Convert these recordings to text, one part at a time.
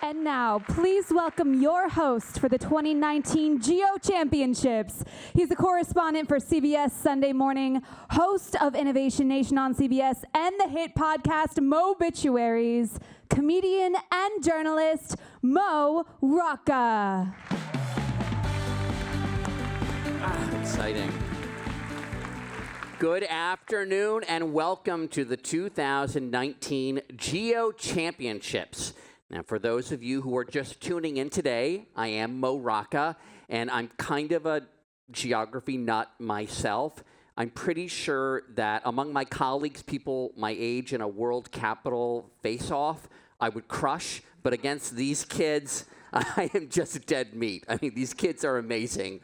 And now, please welcome your host for the 2019 Geo Championships. He's a correspondent for CBS Sunday Morning, host of Innovation Nation on CBS, and the hit podcast Mobituaries, comedian and journalist Mo Rocca. Exciting. Good afternoon and welcome to the 2019 Geo Championships. Now, for those of you who are just tuning in today, I am Mo Rocca, and I'm kind of a geography nut myself. I'm pretty sure that among my colleagues, people my age in a world capital face-off, I would crush, but against these kids, I am just dead meat. I mean, these kids are amazing.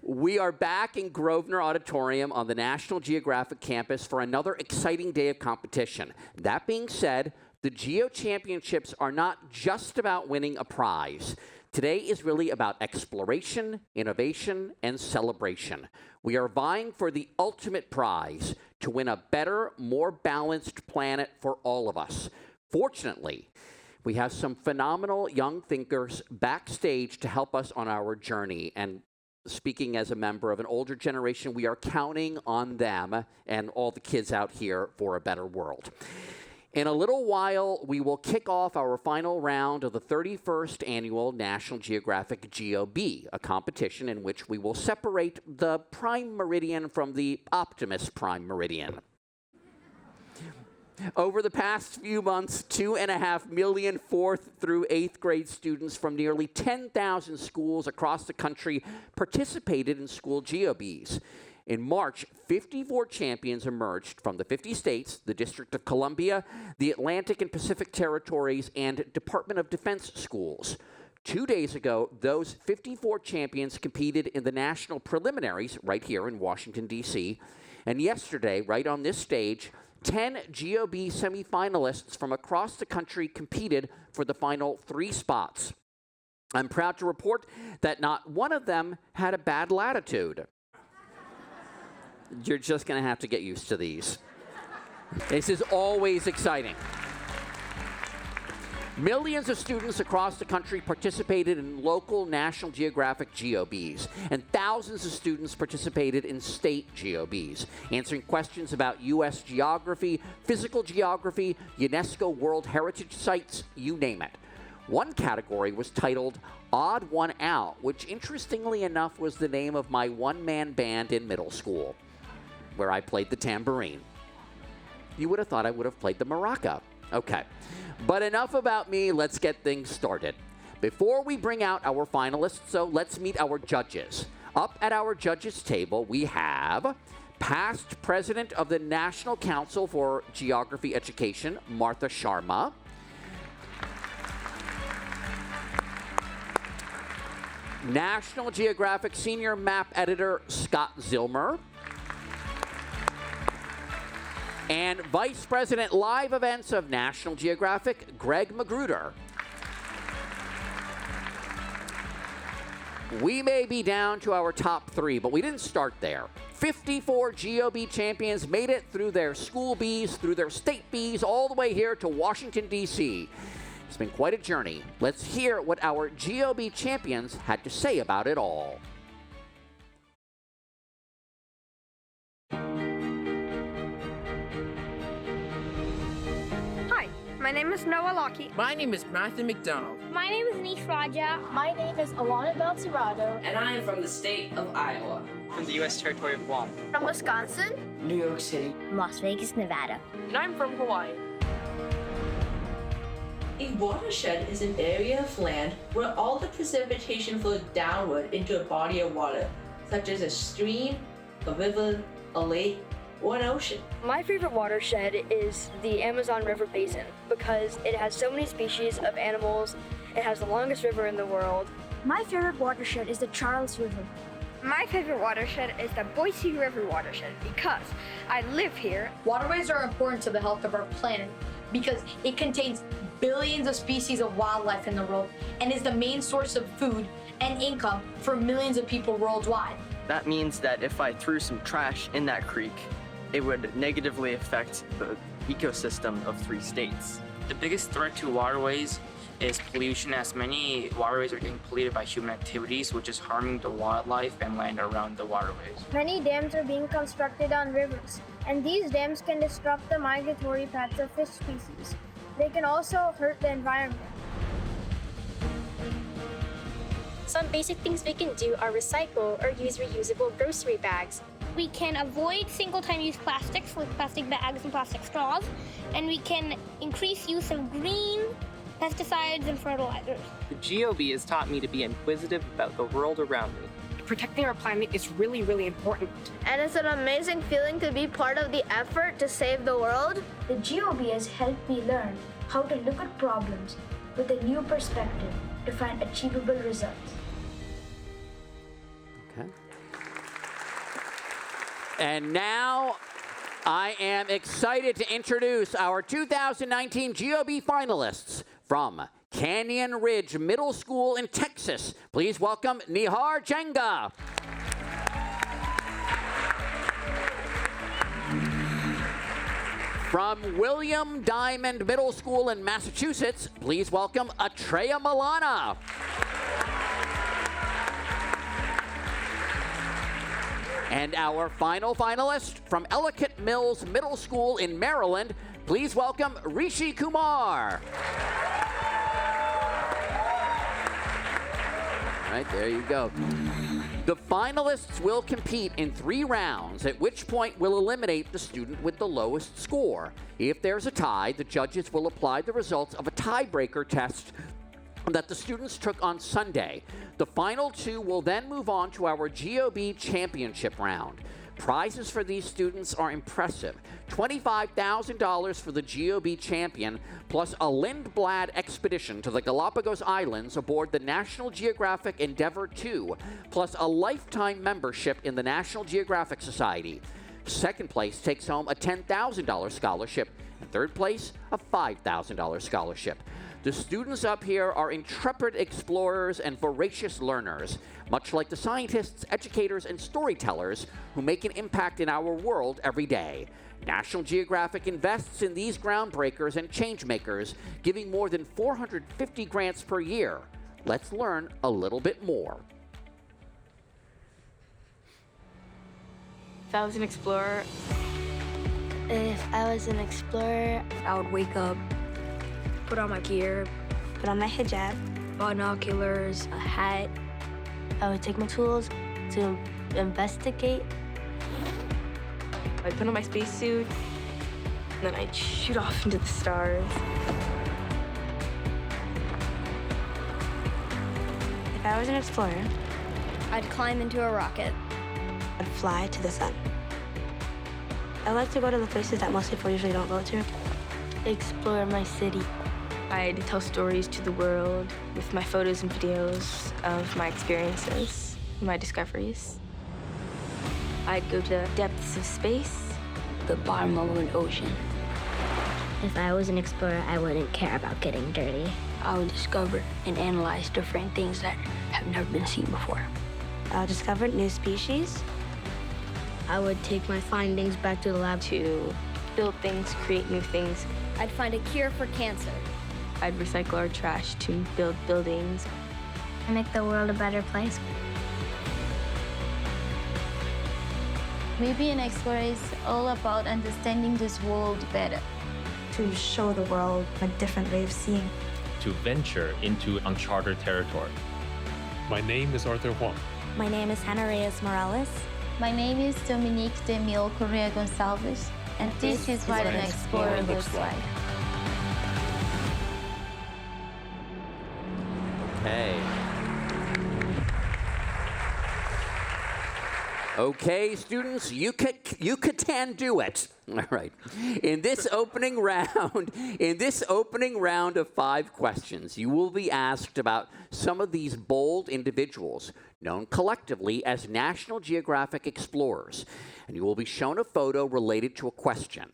We are back in Grosvenor Auditorium on the National Geographic campus for another exciting day of competition. That being said, the Geo Championships are not just about winning a prize. Today is really about exploration, innovation, and celebration. We are vying for the ultimate prize, to win a better, more balanced planet for all of us. Fortunately, we have some phenomenal young thinkers backstage to help us on our journey. And speaking as a member of an older generation, we are counting on them and all the kids out here for a better world. In a little while, we will kick off our final round of the 31st Annual National Geographic GeoBee, a competition in which we will separate the prime meridian from the Optimus prime meridian. Over the past few months, 2.5 million 4th through 8th grade students from nearly 10,000 schools across the country participated in school GeoBees. In March, 54 champions emerged from the 50 states, the District of Columbia, the Atlantic and Pacific Territories, and Department of Defense schools. 2 days ago, those 54 champions competed in the national preliminaries right here in Washington, D.C. And yesterday, right on this stage, 10 GeoBee semifinalists from across the country competed for the final 3 spots. I'm proud to report that not one of them had a bad latitude. You're just going to have to get used to these. This is always exciting. Millions of students across the country participated in local National Geographic GeoBees, and thousands of students participated in state GeoBees, answering questions about U.S. geography, physical geography, UNESCO World Heritage Sites, you name it. One category was titled Odd One Out, which interestingly enough was the name of my one-man band in middle school, where I played the tambourine. You would have thought I would have played the maraca. Okay, but enough about me, let's get things started. Before we bring out our finalists, so let's meet our judges. Up at our judges table, we have past president of the National Council for Geography Education, Martha Sharma. National Geographic Senior Map Editor, Scott Zilmer. And Vice President Live Events of National Geographic, Greg Magruder. We may be down to our top 3, but we didn't start there. 54 GeoBee champions made it through their school bees, through their state bees, all the way here to Washington, D.C. It's been quite a journey. Let's hear what our GeoBee champions had to say about it all. My name is Noah Lockie. My name is Matthew McDonald. My name is Nish Raja. My name is Alana Beltirado. And I am from the state of Iowa. From the U.S. territory of Guam. From Wisconsin. New York City. Las Vegas, Nevada. And I'm from Hawaii. A watershed is an area of land where all the precipitation flows downward into a body of water, such as a stream, a river, a lake, or an ocean. My favorite watershed is the Amazon River Basin because it has so many species of animals. It has the longest river in the world. My favorite watershed is the Charles River. My favorite watershed is the Boise River watershed because I live here. Waterways are important to the health of our planet because it contains billions of species of wildlife in the world and is the main source of food and income for millions of people worldwide. That means that if I threw some trash in that creek, it would negatively affect the ecosystem of 3 states. The biggest threat to waterways is pollution, as many waterways are getting polluted by human activities, which is harming the wildlife and land around the waterways. Many dams are being constructed on rivers, and these dams can disrupt the migratory paths of fish species. They can also hurt the environment. Some basic things we can do are recycle or use reusable grocery bags. We can avoid single-time use plastics like plastic bags and plastic straws, and we can increase use of green pesticides and fertilizers. The GeoBee has taught me to be inquisitive about the world around me. Protecting our planet is really, really important. And it's an amazing feeling to be part of the effort to save the world. The GeoBee has helped me learn how to look at problems with a new perspective to find achievable results. Okay. And now I am excited to introduce our 2019 GeoBee finalists from Canyon Ridge Middle School in Texas. Please welcome Nihar Chenga. From William Diamond Middle School in Massachusetts, please welcome Atreya Milana. And our final finalist from Ellicott Mills Middle School in Maryland, please welcome Rishi Kumar. All right, there you go. The finalists will compete in 3 rounds, at which point we'll eliminate the student with the lowest score. If there's a tie, the judges will apply the results of a tiebreaker test that the students took on Sunday. The final 2 will then move on to our GeoBee Championship round. Prizes for these students are impressive. $25,000 for the GeoBee Champion, plus a Lindblad expedition to the Galapagos Islands aboard the National Geographic Endeavour 2, plus a lifetime membership in the National Geographic Society. Second place takes home a $10,000 scholarship, and third place, a $5,000 scholarship. The students up here are intrepid explorers and voracious learners, much like the scientists, educators, and storytellers who make an impact in our world every day. National Geographic invests in these groundbreakers and changemakers, giving more than 450 grants per year. Let's learn a little bit more. If I was an explorer, I would wake up, put on my gear, put on my hijab, binoculars, a hat. I would take my tools to investigate. I'd put on my spacesuit, and then I'd shoot off into the stars. If I was an explorer, I'd climb into a rocket. I'd fly to the sun. I like to go to the places that most people usually don't go to. Explore my city. I'd tell stories to the world with my photos and videos of my experiences, my discoveries. I'd go to the depths of space, The bottom of an ocean. If I was an explorer, I wouldn't care about getting dirty. I would discover and analyze different things that have never been seen before. I'll discover new species. I would take my findings back to the lab to build things, create new things. I'd find a cure for cancer. I'd recycle our trash to build buildings. And make the world a better place. Maybe an explorer is all about understanding this world better. To show the world a different way of seeing. To venture into uncharted territory. My name is Arthur Huang. My name is Hannah Reyes Morales. My name is Dominique Demille Correa Gonçalves, and this is what an explorer looks like. Okay. Okay, students, you can do it. All right. In this opening round of 5 questions, you will be asked about some of these bold individuals known collectively as National Geographic explorers, and you will be shown a photo related to a question.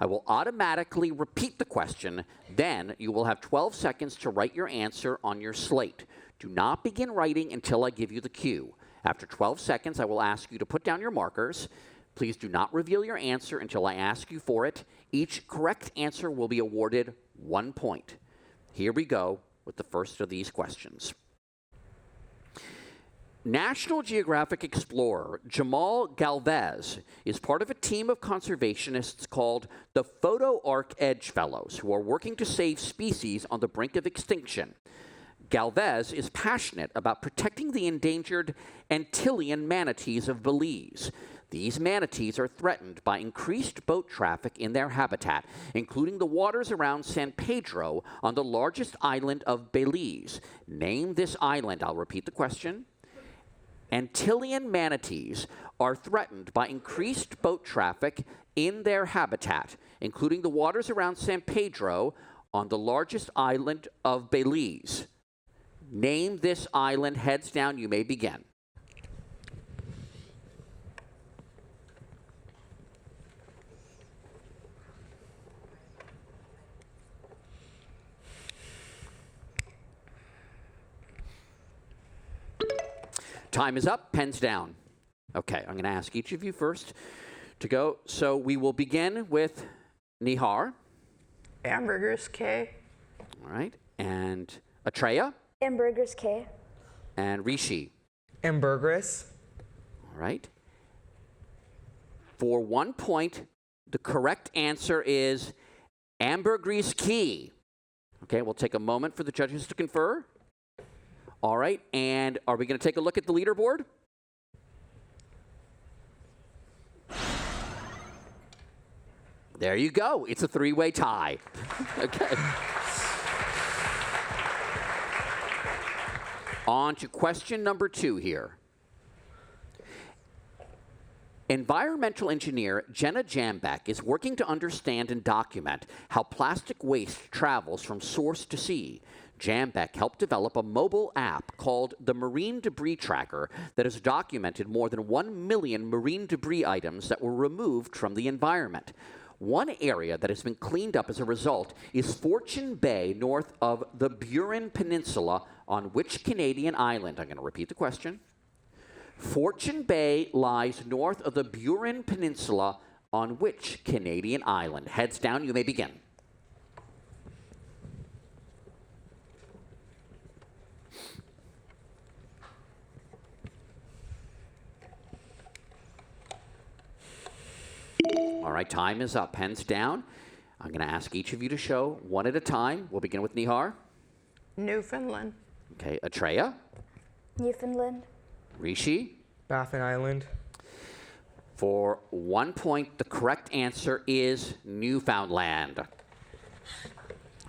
I will automatically repeat the question, then you will have 12 seconds to write your answer on your slate. Do not begin writing until I give you the cue. After 12 seconds, I will ask you to put down your markers. Please do not reveal your answer until I ask you for it. Each correct answer will be awarded 1 point. Here we go. with the first of these questions. National Geographic explorer Jamal Galvez is part of a team of conservationists called the Photo Arc Edge Fellows, who are working to save species on the brink of extinction. Galvez is passionate about protecting the endangered Antillean manatees of Belize. These manatees are threatened by increased boat traffic in their habitat, including the waters around San Pedro on the largest island of Belize. Name this island. I'll repeat the question. Antillean manatees are threatened by increased boat traffic in their habitat, including the waters around San Pedro on the largest island of Belize. Name this island. Heads down. You may begin. Time is up. Pens down. Okay, I'm going to ask each of you first to go. So we will begin with Nihar. Hamburgers, K. All right. And Atreya. Hamburgers, K. And Rishi. Hamburgers. All right. For 1 point, the correct answer is ambergris key. Okay, we'll take a moment for the judges to confer. All right, and are we going to take a look at the leaderboard? There you go. It's a three-way tie. Okay. On to question number 2 here. Environmental engineer Jenna Jambek is working to understand and document how plastic waste travels from source to sea. Jambek helped develop a mobile app called the Marine Debris Tracker that has documented more than 1 million marine debris items that were removed from the environment. One area that has been cleaned up as a result is Fortune Bay, north of the Burin Peninsula, on which Canadian island? I'm going to repeat the question. Fortune Bay lies north of the Burin Peninsula, on which Canadian island? Heads down, you may begin. All right, time is up. Pens down. I'm going to ask each of you to show one at a time. We'll begin with Nihar. Newfoundland. Okay, Atreya. Newfoundland. Rishi. Baffin Island. For 1 point, the correct answer is Newfoundland.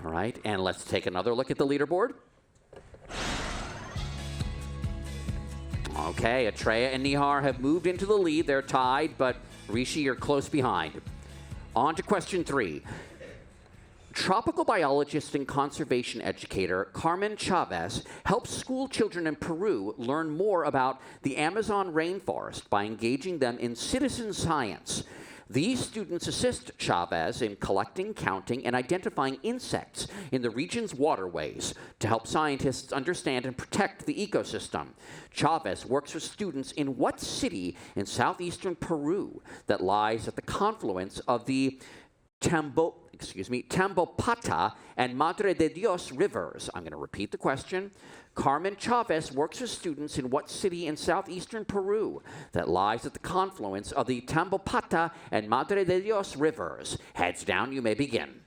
All right, and let's take another look at the leaderboard. Okay, Atreya and Nihar have moved into the lead. They're tied, but Rishi, you're close behind. On to question 3. Tropical biologist and conservation educator Carmen Chavez helps school children in Peru learn more about the Amazon rainforest by engaging them in citizen science. These students assist Chavez in collecting, counting, and identifying insects in the region's waterways to help scientists understand and protect the ecosystem. Chavez works with students in what city in southeastern Peru that lies at the confluence of the Tambopata and Madre de Dios rivers? I'm going to repeat the question. Carmen Chavez works with students in what city in southeastern Peru that lies at the confluence of the Tambopata and Madre de Dios rivers? Heads down, you may begin.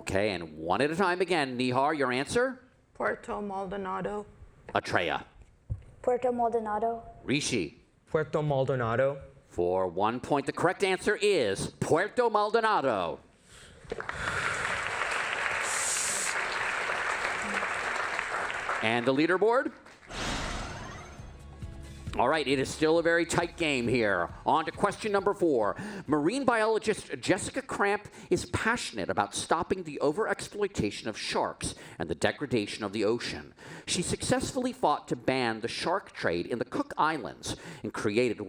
Okay, and one at a time again. Nihar, your answer? Puerto Maldonado. Atreya. Puerto Maldonado. Rishi. Puerto Maldonado. For 1 point, the correct answer is Puerto Maldonado. And the leaderboard? All right, it is still a very tight game here. On to question number 4. Marine biologist Jessica Cramp is passionate about stopping the overexploitation of sharks and the degradation of the ocean. She successfully fought to ban the shark trade in the Cook Islands and created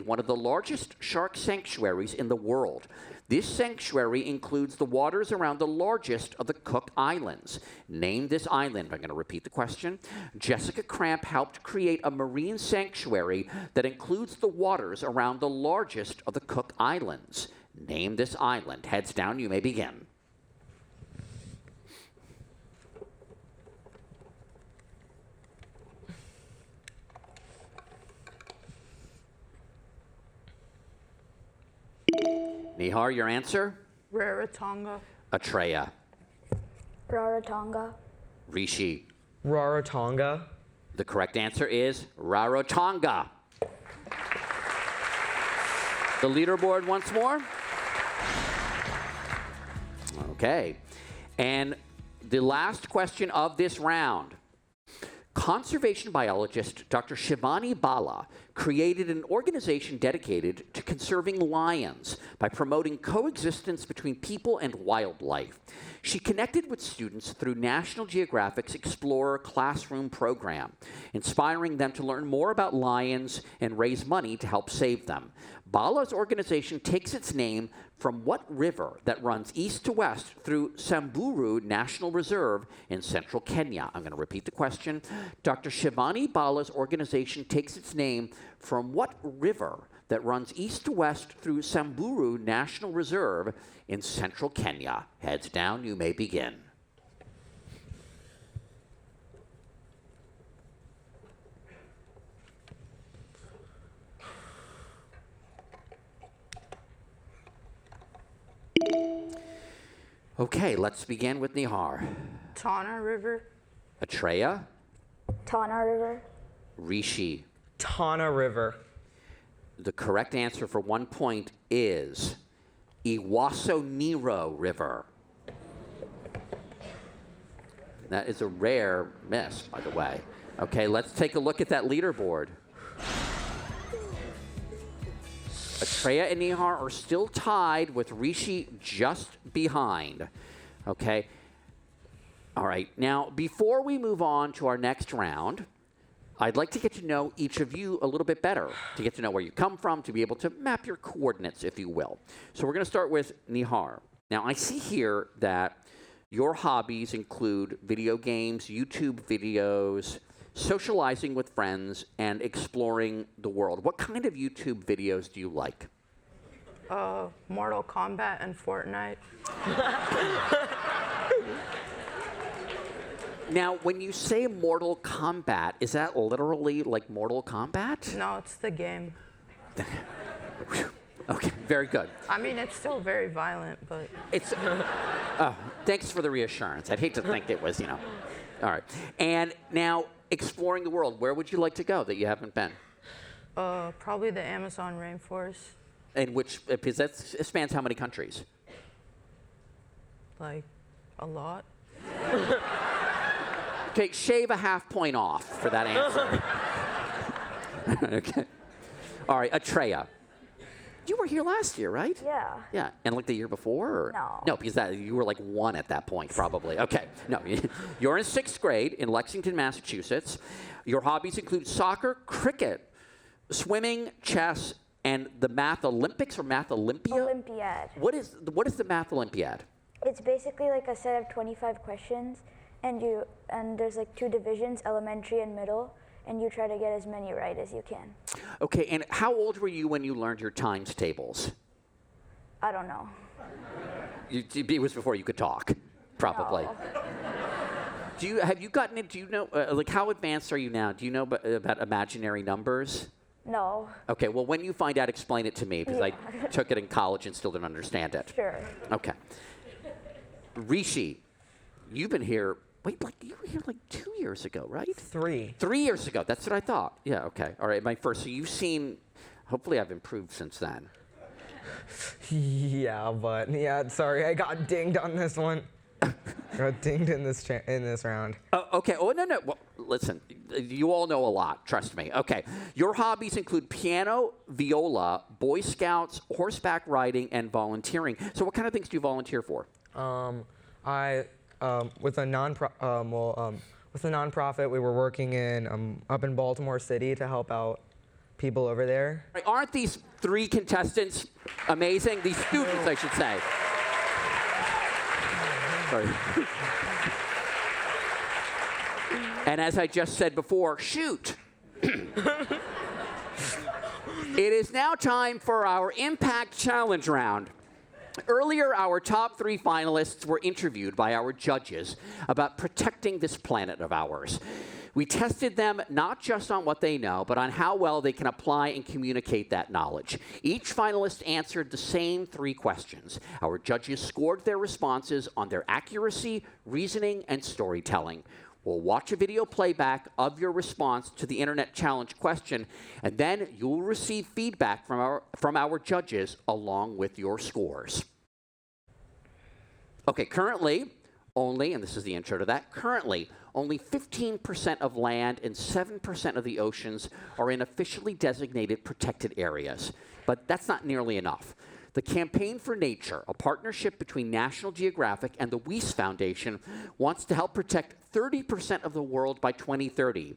one of the largest shark sanctuaries in the world. This sanctuary includes the waters around the largest of the Cook Islands. Name this island. I'm going to repeat the question. Jessica Cramp helped create a marine sanctuary that includes the waters around the largest of the Cook Islands. Name this island. Heads down, you may begin. Nihar, your answer? Rarotonga. Atreya. Rarotonga. Rishi. Rarotonga. The correct answer is Rarotonga. The leaderboard once more. Okay. And the last question of this round. Conservation biologist Dr. Shivani Bala created an organization dedicated to conserving lions by promoting coexistence between people and wildlife. She connected with students through National Geographic's Explorer classroom program, inspiring them to learn more about lions and raise money to help save them. Bala's organization takes its name from what river that runs east to west through Samburu National Reserve in central Kenya? I'm going to repeat the question. Dr. Shivani Bala's organization takes its name from what river that runs east to west through Samburu National Reserve in central Kenya? Heads down, you may begin. Okay, let's begin with Nihar. Tana River. Atreya. Tana River. Rishi. Tana River. The correct answer for 1 point is Iwaso-Niro River. That is a rare miss, by the way. Okay, let's take a look at that leaderboard. Atreya and Nihar are still tied with Rishi just behind. Okay. All right. Now, before we move on to our next round, I'd like to get to know each of you a little bit better, to get to know where you come from, to be able to map your coordinates, if you will. So we're going to start with Nihar. Now, I see here that your hobbies include video games, YouTube videos, socializing with friends, and exploring the world. What kind of YouTube videos do you like? Mortal Kombat and Fortnite. Now, when you say Mortal Kombat, is that literally like Mortal Kombat? No, it's the game. Okay, very good. I mean, it's still very violent, but... It's. Thanks for the reassurance. I'd hate to think it was, you know. All right. And now, exploring the world, where would you like to go that you haven't been? Probably the Amazon rainforest. And which, because that spans how many countries? Like, a lot. Okay, shave a half point off for that answer. Okay. All right, Atreya. You were here last year, right? Yeah. Yeah, and like the year before? Or? No. No, because you were like 1 at that point, probably. Okay, no, you're in 6th grade in Lexington, Massachusetts. Your hobbies include soccer, cricket, swimming, chess, and the Math Olympics or Math Olympia? Olympiad. What is the Math Olympiad? It's basically like a set of 25 questions, and there's like 2 divisions, elementary and middle, and you try to get as many right as you can. Okay, and how old were you when you learned your times tables? I don't know. It was before you could talk, probably. No. Have you gotten it? Do you know, like, how advanced are you now? Do you know about imaginary numbers? No. Okay, well, when you find out, explain it to me, because I took it in college and still didn't understand it. Sure. Okay. Rishi, you've been here, you were here like 2 years ago, right? 3. 3 years ago, that's what I thought. Yeah, okay. All right, so you've seen, hopefully I've improved since then. Yeah, but, sorry, I got dinged on this one. Got dinged in this round. Oh, okay. Oh, no. Well, listen, you all know a lot. Trust me. Okay. Your hobbies include piano, viola, Boy Scouts, horseback riding, and volunteering. So what kind of things do you volunteer for? With a nonprofit, we were working up in Baltimore City to help out people over there. Aren't these three contestants amazing? These students, I should say. Sorry. And as I just said before, shoot. It is now time for our Impact Challenge round. Earlier, our top 3 finalists were interviewed by our judges about protecting this planet of ours. We tested them not just on what they know, but on how well they can apply and communicate that knowledge. Each finalist answered the same 3 questions. Our judges scored their responses on their accuracy, reasoning, and storytelling. We'll watch a video playback of your response to the Internet Challenge question, and then you will receive feedback from our judges along with your scores. Okay, currently, and this is the intro to that, currently, only 15% of land and 7% of the oceans are in officially designated protected areas. But that's not nearly enough. The Campaign for Nature, a partnership between National Geographic and the Weiss Foundation, wants to help protect 30% of the world by 2030.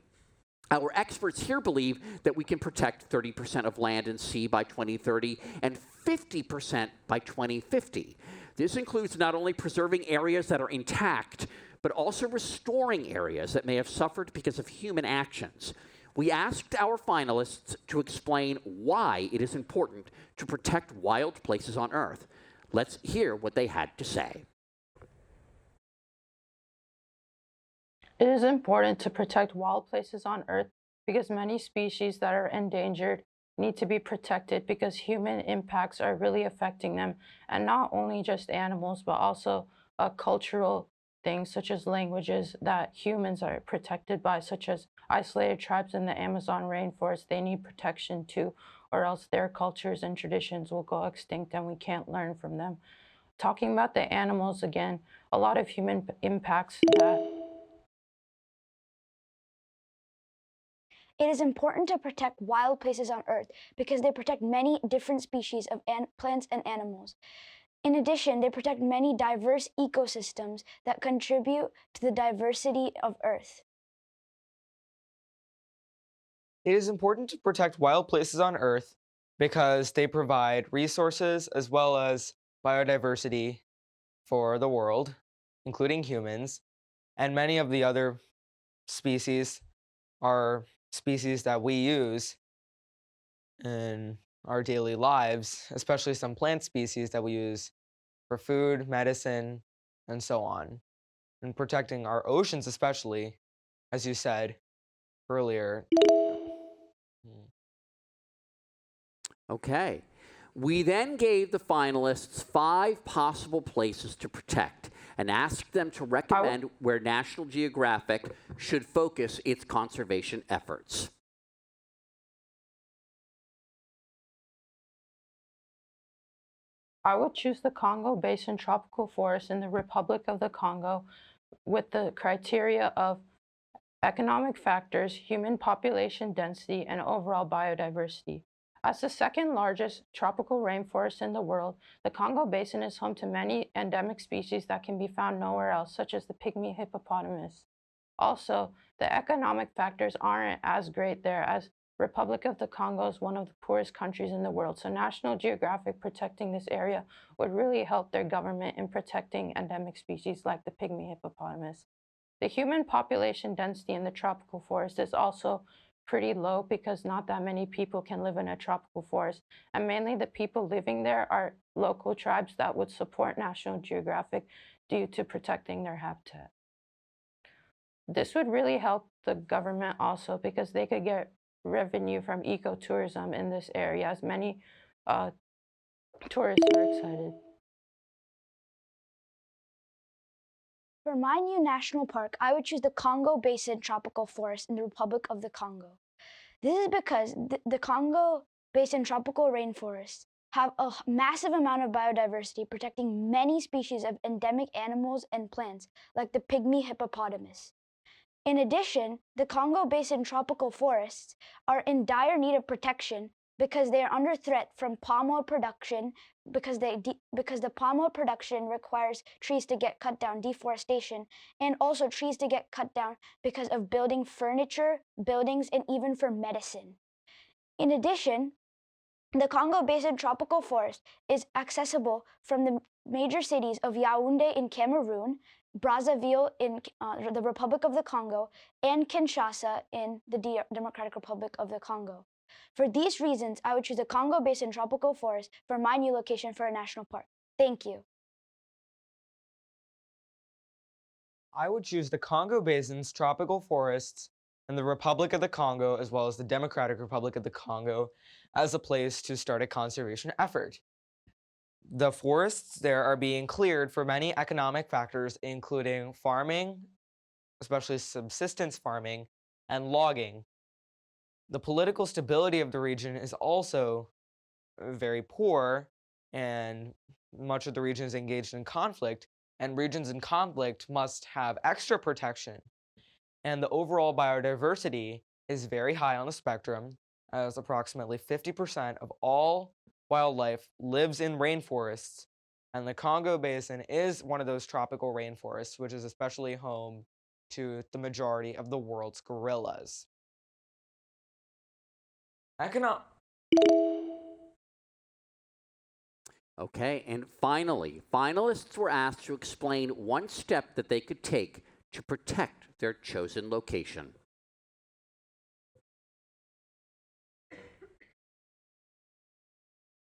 Our experts here believe that we can protect 30% of land and sea by 2030 and 50% by 2050. This includes not only preserving areas that are intact, but also restoring areas that may have suffered because of human actions. We asked our finalists to explain why it is important to protect wild places on Earth. Let's hear what they had to say. It is important to protect wild places on Earth because many species that are endangered need to be protected because human impacts are really affecting them, and not only just animals, but also cultural things such as languages that humans are protected by, such as isolated tribes in the Amazon rainforest. They need protection too, or else their cultures and traditions will go extinct and we can't learn from them. Talking about the animals again, a lot of human impacts that It is important to protect wild places on Earth because they protect many different species of plants and animals. In addition, they protect many diverse ecosystems that contribute to the diversity of Earth. It is important to protect wild places on Earth because they provide resources as well as biodiversity for the world, including humans, and many of the other species are species that we use in our daily lives, especially some plant species that we use for food, medicine, and so on. And protecting our oceans especially, as you said earlier. Okay. We then gave the finalists 5 possible places to protect and asked them to recommend where National Geographic should focus its conservation efforts. I would choose the Congo Basin Tropical Forest in the Republic of the Congo with the criteria of economic factors, human population density, and overall biodiversity. As the second largest tropical rainforest in the world, the Congo Basin is home to many endemic species that can be found nowhere else, such as the pygmy hippopotamus. Also, the economic factors aren't as great there, as Republic of the Congo is one of the poorest countries in the world, so National Geographic protecting this area would really help their government in protecting endemic species like the pygmy hippopotamus. The human population density in the tropical forest is also pretty low because not that many people can live in a tropical forest, and mainly the people living there are local tribes that would support National Geographic due to protecting their habitat. This would really help the government also because they could get revenue from ecotourism in this area, as many tourists are excited. For my new national park, I would choose the Congo Basin Tropical Forest in the Republic of the Congo. This is because the Congo Basin Tropical Rainforests have a massive amount of biodiversity, protecting many species of endemic animals and plants, like the pygmy hippopotamus. In addition, the Congo Basin Tropical Forests are in dire need of protection because they are under threat from palm oil production, because the palm oil production requires trees to get cut down, deforestation, and also trees to get cut down because of building furniture, buildings, and even for medicine. In addition, the Congo Basin Tropical Forest is accessible from the major cities of Yaoundé in Cameroon, Brazzaville in the Republic of the Congo, and Kinshasa in the Democratic Republic of the Congo. For these reasons, I would choose the Congo Basin Tropical Forest for my new location for a national park. Thank you. I would choose the Congo Basin's tropical forests and the Republic of the Congo, as well as the Democratic Republic of the Congo, as a place to start a conservation effort. The forests there are being cleared for many economic factors, including farming, especially subsistence farming, and logging. The political stability of the region is also very poor, and much of the region is engaged in conflict, and regions in conflict must have extra protection. And the overall biodiversity is very high on the spectrum, as approximately 50% of all wildlife lives in rainforests, and the Congo Basin is one of those tropical rainforests, which is especially home to the majority of the world's gorillas. Okay, and finally, finalists were asked to explain one step that they could take to protect their chosen location.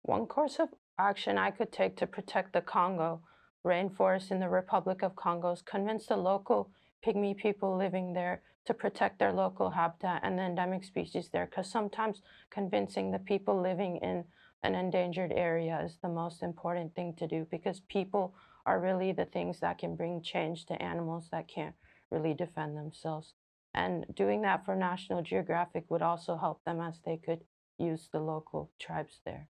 One course of action I could take to protect the Congo rainforest in the Republic of Congo is convince the local Pygmy people living there to protect their local habitat and the endemic species there, because sometimes convincing the people living in an endangered area is the most important thing to do, because people are really the things that can bring change to animals that can't really defend themselves. And doing that for National Geographic would also help them, as they could use the local tribes there.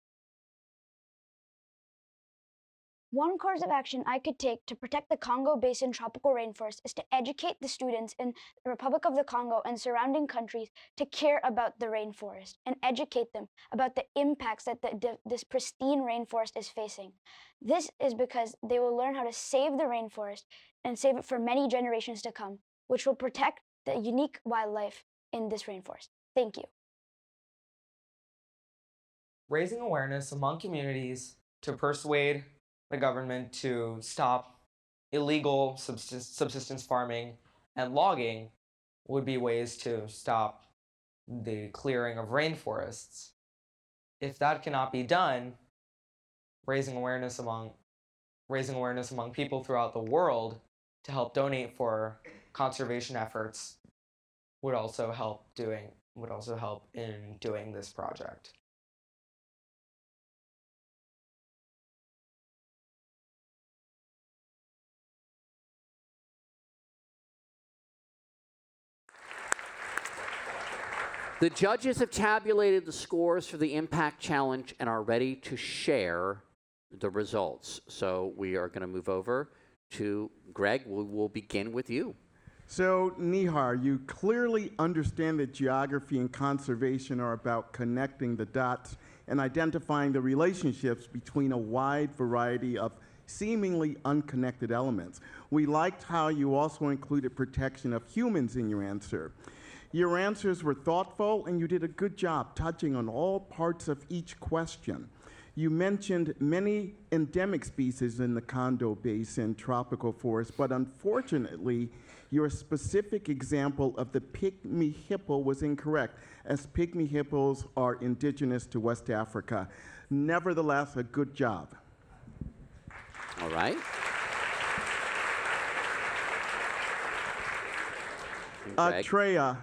One course of action I could take to protect the Congo Basin tropical rainforest is to educate the students in the Republic of the Congo and surrounding countries to care about the rainforest and educate them about the impacts that this pristine rainforest is facing. This is because they will learn how to save the rainforest and save it for many generations to come, which will protect the unique wildlife in this rainforest. Thank you. Raising awareness among communities to persuade the government to stop illegal subsistence farming and logging would be ways to stop the clearing of rainforests. If that cannot be done, raising awareness among people throughout the world to help donate for conservation efforts would also help in doing this project. The judges have tabulated the scores for the Impact Challenge and are ready to share the results. So we are going to move over to Greg. We'll begin with you. So, Nihar, you clearly understand that geography and conservation are about connecting the dots and identifying the relationships between a wide variety of seemingly unconnected elements. We liked how you also included protection of humans in your answer. Your answers were thoughtful, and you did a good job touching on all parts of each question. You mentioned many endemic species in the Congo Basin tropical forest, but unfortunately, your specific example of the pygmy hippo was incorrect, as pygmy hippos are indigenous to West Africa. Nevertheless, a good job. All right. Treya,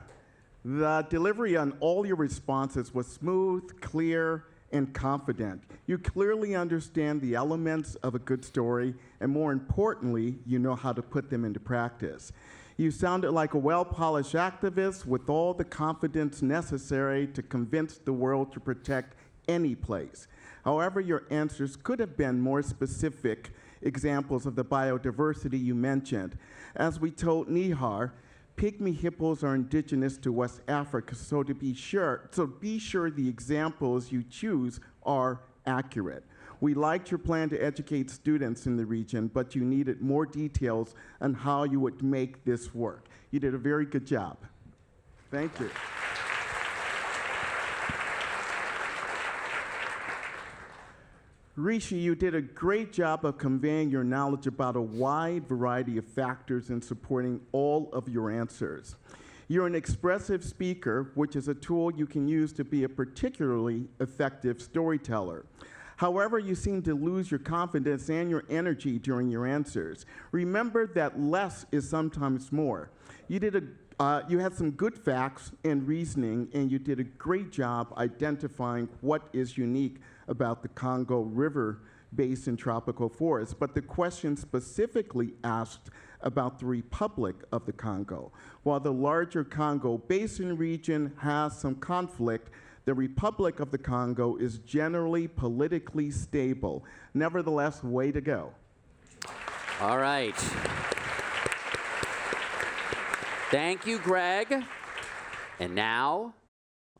the delivery on all your responses was smooth, clear, and confident. You clearly understand the elements of a good story, and more importantly, you know how to put them into practice. You sounded like a well-polished activist with all the confidence necessary to convince the world to protect any place. However, your answers could have been more specific examples of the biodiversity you mentioned. As we told Nihar, pygmy hippos are indigenous to West Africa, so be sure the examples you choose are accurate. We liked your plan to educate students in the region, but you needed more details on how you would make this work. You did a very good job. Thank you. Rishi, you did a great job of conveying your knowledge about a wide variety of factors in supporting all of your answers. You're an expressive speaker, which is a tool you can use to be a particularly effective storyteller. However, you seem to lose your confidence and your energy during your answers. Remember that less is sometimes more. You had some good facts and reasoning, and you did a great job identifying what is unique about the Congo River Basin tropical forest. But the question specifically asked about the Republic of the Congo. While the larger Congo Basin region has some conflict, the Republic of the Congo is generally politically stable. Nevertheless, way to go. All right. Thank you, Greg. And now,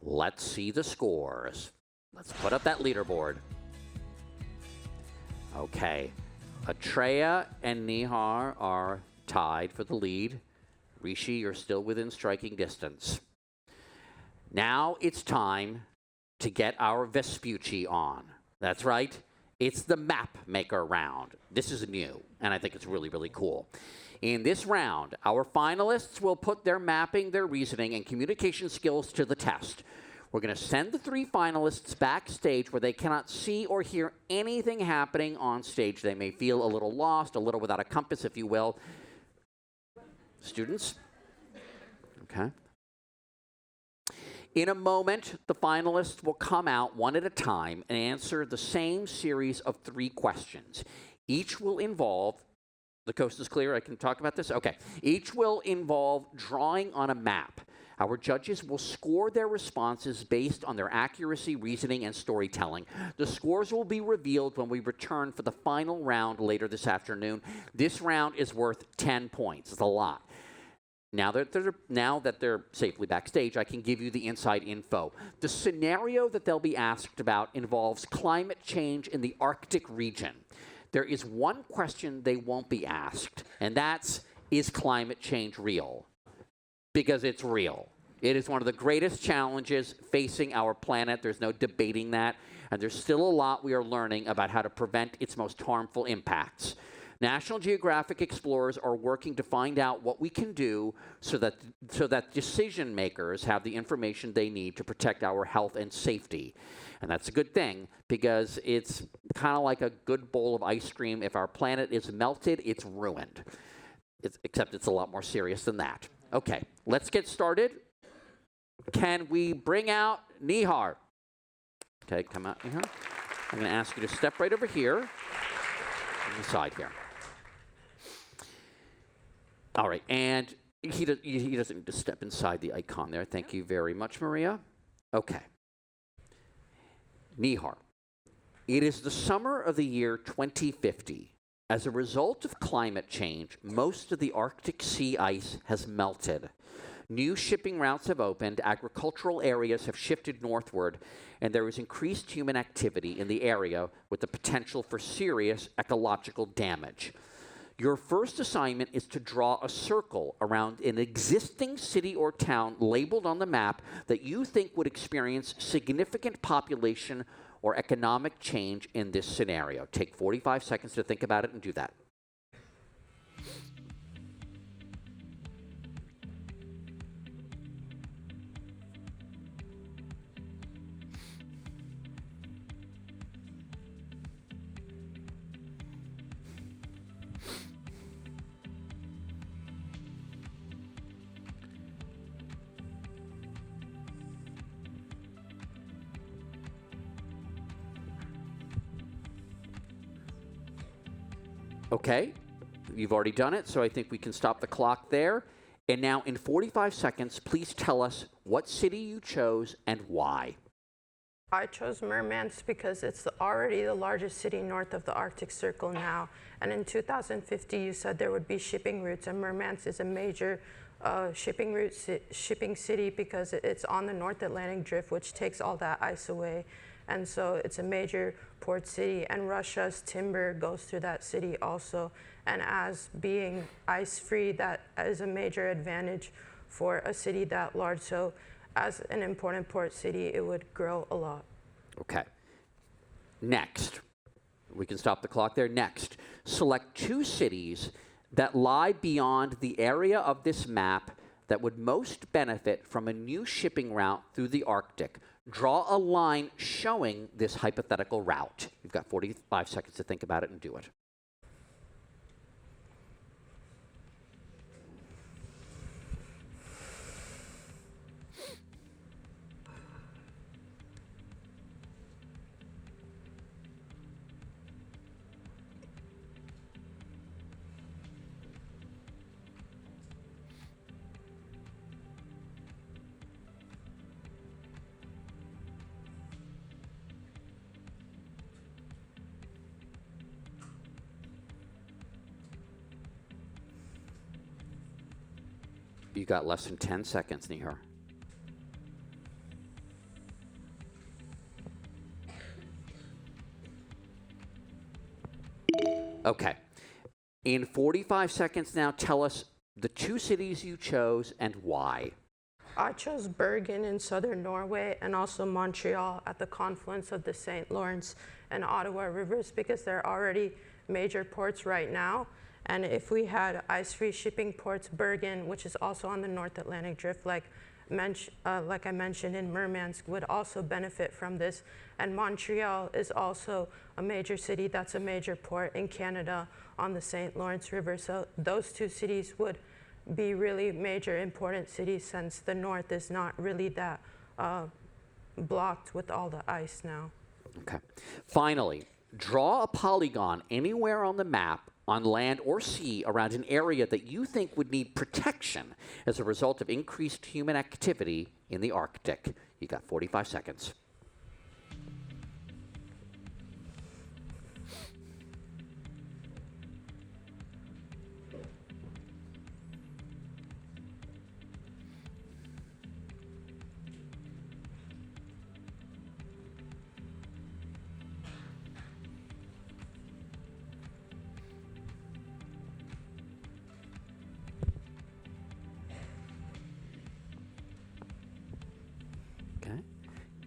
let's see the scores. Let's put up that leaderboard. Okay. Atreya and Nihar are tied for the lead. Rishi, you're still within striking distance. Now it's time to get our Vespucci on. That's right. It's the Mapmaker round. This is new, and I think it's really, really cool. In this round, our finalists will put their mapping, their reasoning, and communication skills to the test. We're going to send the 3 finalists backstage where they cannot see or hear anything happening on stage. They may feel a little lost, a little without a compass, if you will. Students? Okay. In a moment, the finalists will come out one at a time and answer the same series of 3 questions. Each will involve, the coast is clear, I can talk about this? Okay. Each will involve drawing on a map. Our judges will score their responses based on their accuracy, reasoning, and storytelling. The scores will be revealed when we return for the final round later this afternoon. This round is worth 10 points. It's a lot. Now that they're safely backstage, I can give you the inside info. The scenario that they'll be asked about involves climate change in the Arctic region. There is one question they won't be asked, and that's, is climate change real? Because it's real. It is one of the greatest challenges facing our planet. There's no debating that, and there's still a lot we are learning about how to prevent its most harmful impacts. National Geographic explorers are working to find out what we can do so that decision makers have the information they need to protect our health and safety. And that's a good thing, because it's kind of like a good bowl of ice cream. If our planet is melted, it's ruined. Except it's a lot more serious than that. Okay, let's get started. Can we bring out Nihar? Okay, come out, Nihar. I'm going to ask you to step right over here on the side here. All right, and he doesn't need to step inside the icon there. Thank you very much, Maria. Okay. Nihar. It is the summer of the year 2050. As a result of climate change, most of the Arctic sea ice has melted. New shipping routes have opened, agricultural areas have shifted northward, and there is increased human activity in the area with the potential for serious ecological damage. Your first assignment is to draw a circle around an existing city or town labeled on the map that you think would experience significant population or economic change in this scenario. Take 45 seconds to think about it and do that. Okay, you've already done it, so I think we can stop the clock there. And now in 45 seconds, please tell us what city you chose and why. I chose Murmansk because it's already the largest city north of the Arctic Circle now. And in 2050, you said there would be shipping routes, and Murmansk is a major shipping city because it's on the North Atlantic Drift, which takes all that ice away. And so it's a major port city, and Russia's timber goes through that city also. And as being ice-free, that is a major advantage for a city that large. So as an important port city, it would grow a lot. Okay. Next, We can stop the clock there. Next, select 2 cities that lie beyond the area of this map that would most benefit from a new shipping route through the Arctic. Draw a line showing this hypothetical route. You've got 45 seconds to think about it and do it. You got less than 10 seconds, Nihar. Okay. In 45 seconds now, tell us the 2 cities you chose and why. I chose Bergen in southern Norway and also Montreal at the confluence of the St. Lawrence and Ottawa rivers because they're already major ports right now. And if we had ice-free shipping ports, Bergen, which is also on the North Atlantic Drift, like I mentioned in Murmansk, would also benefit from this. And Montreal is also a major city that's a major port in Canada on the St. Lawrence River. So those 2 cities would be really major important cities since the north is not really that blocked with all the ice now. Okay. Finally, draw a polygon anywhere on the map on land or sea around an area that you think would need protection as a result of increased human activity in the Arctic. You got 45 seconds.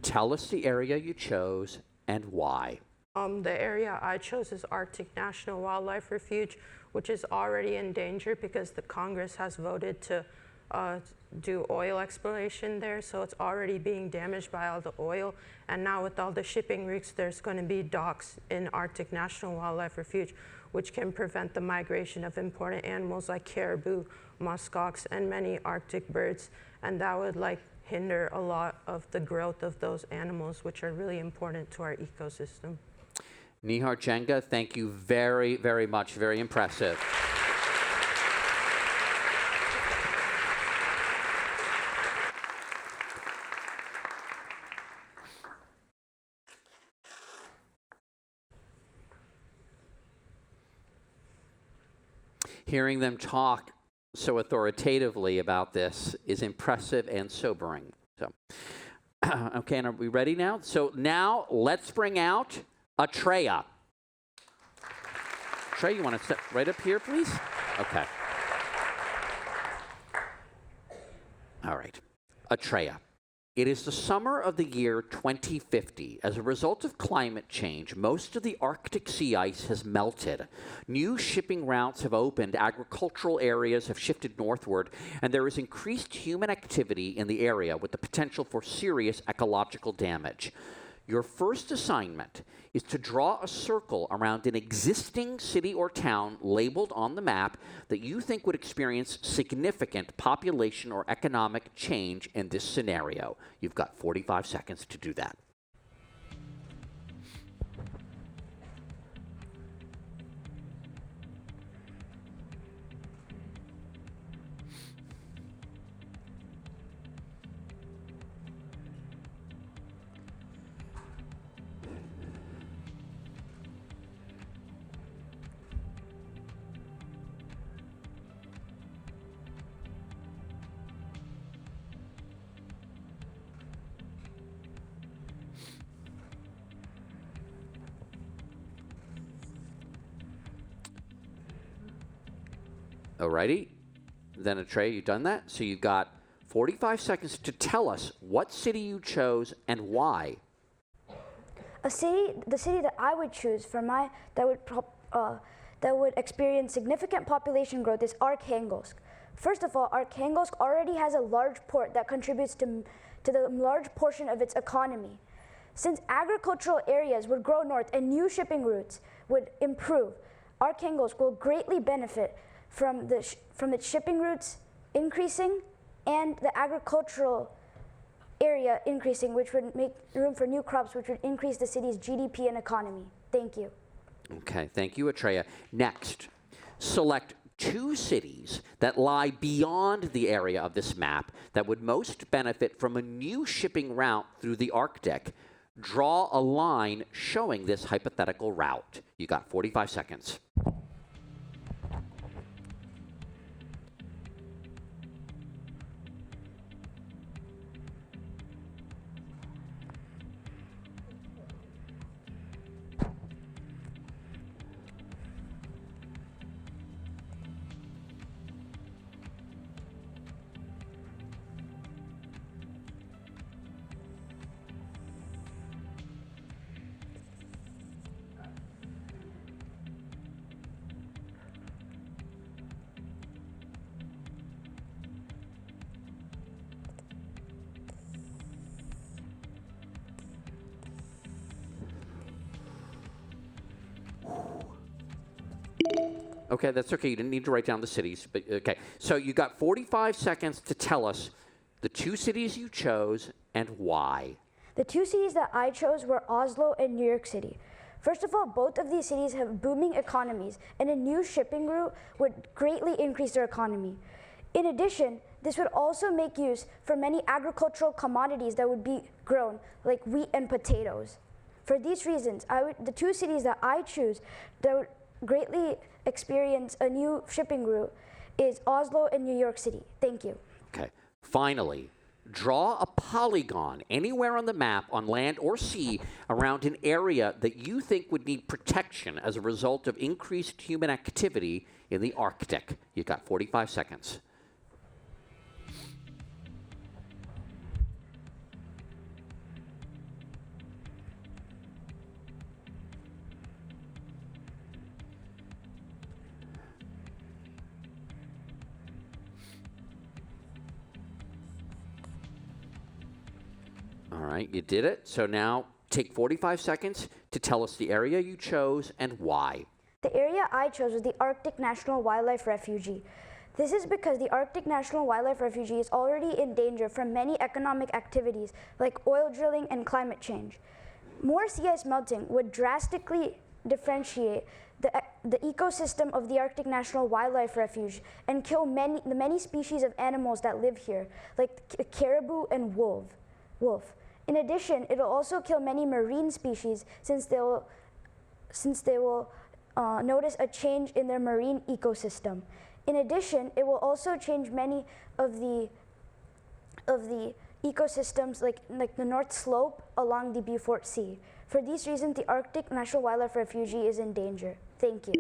Tell us the area you chose and why. The area I chose is Arctic National Wildlife Refuge, which is already in danger because the Congress has voted to do oil exploration there, so it's already being damaged by all the oil. And now with all the shipping routes, there's going to be docks in Arctic National Wildlife Refuge, which can prevent the migration of important animals like caribou, muskox, and many Arctic birds. And that would hinder a lot of the growth of those animals, which are really important to our ecosystem. Nihar Chenga, thank you very, very much. Very impressive. Hearing them talk so authoritatively about this is impressive and sobering. So, okay, and are we ready now? So now let's bring out Atreya. Atreya, you want to step right up here, please? Okay. All right. Atreya. It is the summer of the year 2050. As a result of climate change, most of the Arctic sea ice has melted. New shipping routes have opened, agricultural areas have shifted northward, and there is increased human activity in the area with the potential for serious ecological damage. Your first assignment is to draw a circle around an existing city or town labeled on the map that you think would experience significant population or economic change in this scenario. You've got 45 seconds to do that. Alrighty, then Atreya, you've done that. So you've got 45 seconds to tell us what city you chose and why. the city that I would choose for that would experience significant population growth is Arkhangelsk. First of all, Arkhangelsk already has a large port that contributes to the large portion of its economy. Since agricultural areas would grow north and new shipping routes would improve, Arkhangelsk will greatly benefit from its shipping routes increasing and the agricultural area increasing, which would make room for new crops, which would increase the city's GDP and economy. Thank you. Okay, thank you, Atreya. Next, select 2 cities that lie beyond the area of this map that would most benefit from a new shipping route through the Arctic. Draw a line showing this hypothetical route. You got 45 seconds. Okay, that's okay. You didn't need to write down the cities, but okay. So you got 45 seconds to tell us the 2 cities you chose and why. The 2 cities that I chose were Oslo and New York City. First of all, both of these cities have booming economies, and a new shipping route would greatly increase their economy. In addition, this would also make use for many agricultural commodities that would be grown, like wheat and potatoes. For these reasons, the 2 cities that I choose that would greatly experience a new shipping route is Oslo and New York City. Thank you. Okay. Finally, draw a polygon anywhere on the map, on land or sea, around an area that you think would need protection as a result of increased human activity in the Arctic. You've got 45 seconds. All right, you did it. So now take 45 seconds to tell us the area you chose and why. The area I chose was the Arctic National Wildlife Refuge. This is because the Arctic National Wildlife Refuge is already in danger from many economic activities like oil drilling and climate change. More sea ice melting would drastically differentiate the ecosystem of the Arctic National Wildlife Refuge and kill the many species of animals that live here, like caribou and wolf. In addition, it will also kill many marine species since they will notice a change in their marine ecosystem. In addition, it will also change many of the ecosystems like the North Slope along the Beaufort Sea. For these reasons, the Arctic National Wildlife Refuge is in danger. Thank you.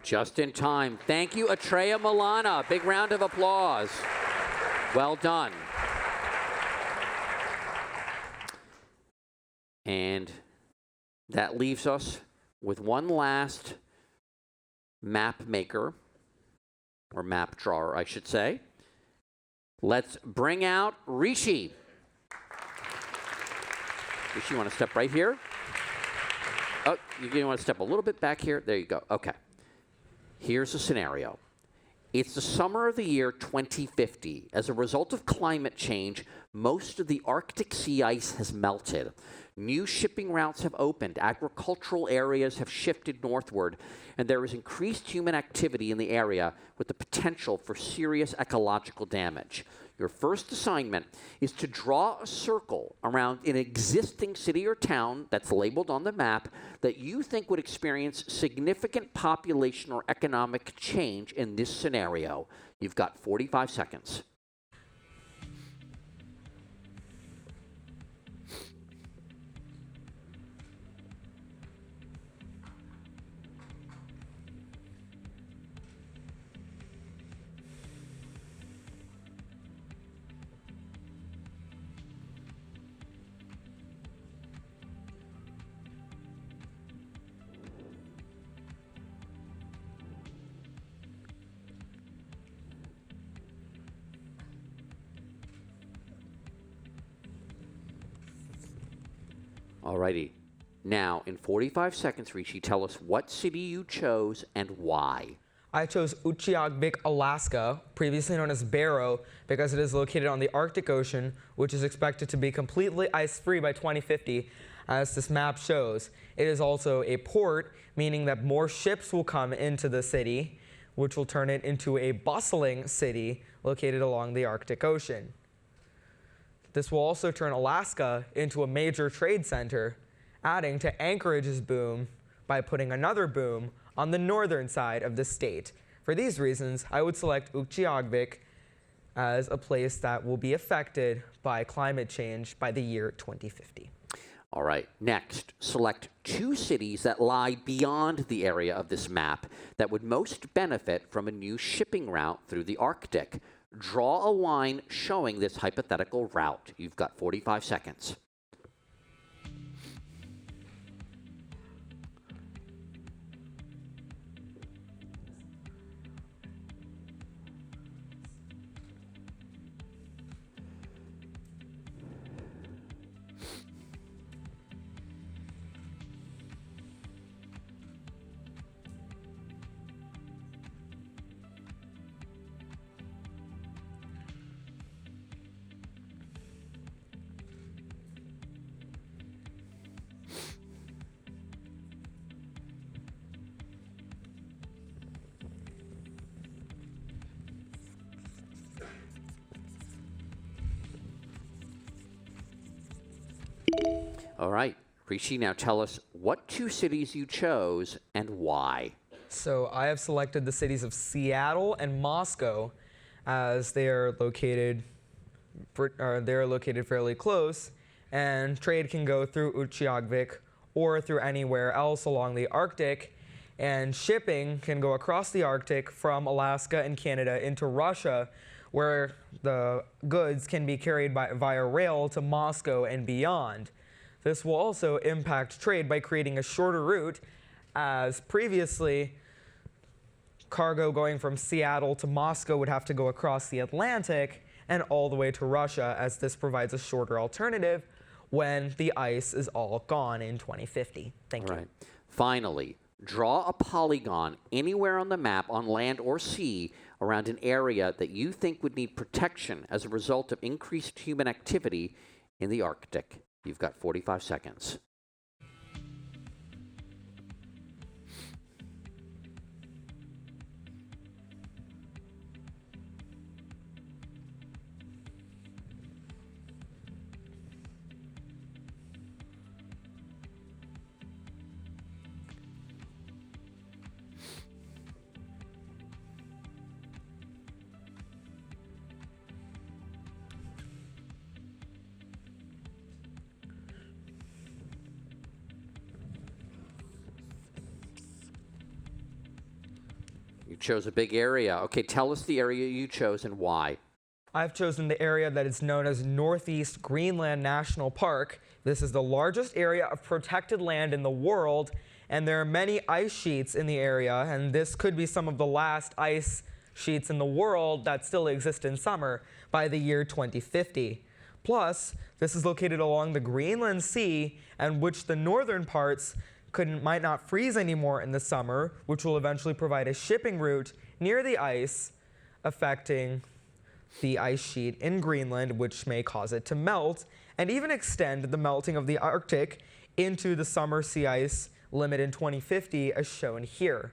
Just in time. Thank you, Atreya Milana. Big round of applause. Well done. And that leaves us with one last map maker, or map drawer, I should say. Let's bring out Rishi. Rishi, you want to step right here? Oh, you want to step a little bit back here? There you go. Okay. Here's a scenario. It's the summer of the year 2050. As a result of climate change, most of the Arctic sea ice has melted. New shipping routes have opened, agricultural areas have shifted northward, and there is increased human activity in the area with the potential for serious ecological damage. Your first assignment is to draw a circle around an existing city or town that's labeled on the map that you think would experience significant population or economic change in this scenario. You've got 45 seconds. Alrighty. Now, in 45 seconds, Rishi, tell us what city you chose and why. I chose Utqiagvik, Alaska, previously known as Barrow, because it is located on the Arctic Ocean, which is expected to be completely ice-free by 2050, as this map shows. It is also a port, meaning that more ships will come into the city, which will turn it into a bustling city located along the Arctic Ocean. This will also turn Alaska into a major trade center, adding to Anchorage's boom by putting another boom on the northern side of the state. For these reasons, I would select Utqiagvik as a place that will be affected by climate change by the year 2050. All right, next, select 2 cities that lie beyond the area of this map that would most benefit from a new shipping route through the Arctic. Draw a line showing this hypothetical route. You've got 45 seconds. All right, Rishi, now tell us what 2 cities you chose and why. So I have selected the cities of Seattle and Moscow, as they are located fairly close, and trade can go through Utqiagvik or through anywhere else along the Arctic, and shipping can go across the Arctic from Alaska and Canada into Russia, where the goods can be carried via rail to Moscow and beyond. This will also impact trade by creating a shorter route, as previously cargo going from Seattle to Moscow would have to go across the Atlantic and all the way to Russia, as this provides a shorter alternative when the ice is all gone in 2050. Thank you. Right. Finally, draw a polygon anywhere on the map on land or sea around an area that you think would need protection as a result of increased human activity in the Arctic. You've got 45 seconds. You chose a big area. Okay, tell us the area you chose and why. I've chosen the area that is known as Northeast Greenland National Park. This is the largest area of protected land in the world, and there are many ice sheets in the area, and this could be some of the last ice sheets in the world that still exist in summer by the year 2050. Plus, this is located along the Greenland Sea, and which the northern parts might not freeze anymore in the summer, which will eventually provide a shipping route near the ice, affecting the ice sheet in Greenland, which may cause it to melt, and even extend the melting of the Arctic into the summer sea ice limit in 2050, as shown here.